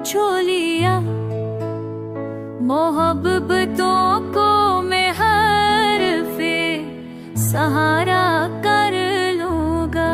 छू लिया, मोहब्बतों को मैं हरफे सहारा कर लूंगा।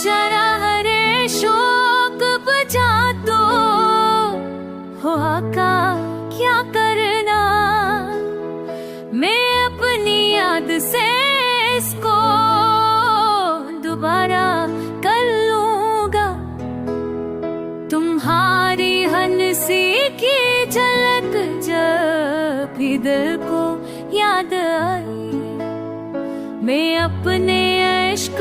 जरा हरे शोक बजा दो हो आका, क्या करना मैं अपनी याद से इसको दोबारा कर लूंगा। तुम्हारी हंसी की झलक जब भी दिल को याद आई, मैं अपने इश्क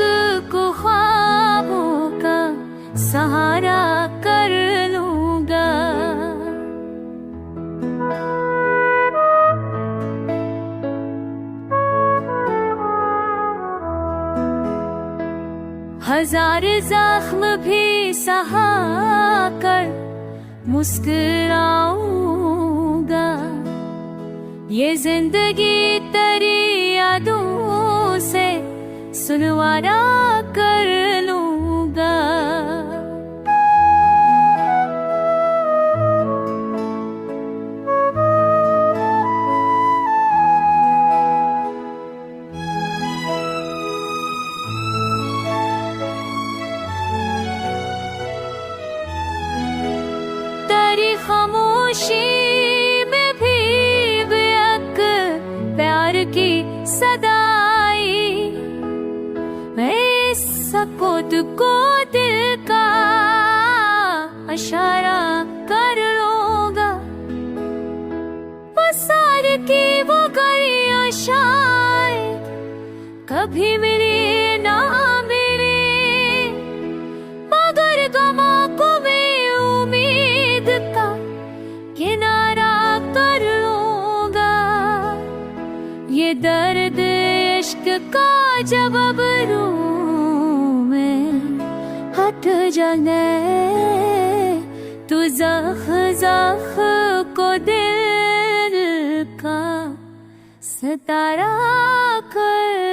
को ख्वाबों का सहारा कर लूंगा। हजार जख्म भी सहा कर मुस्कुराऊंगा, ये जिंदगी तेरी यादों से सुनवारा कर लूंगा। तेरी खामोशी में भी बेअक प्यार की सदाई, मैं सकोत को दिल का इशारा कर लूंगा। पसार की वो गलियां शायद कभी मिली ना मिली, मगर गमों को मैं उम्मीद का किनारा कर लूंगा। ये दर्द इश्क का जब अबरू में हट जाने, तू ज़ख को दिल का सितारा कर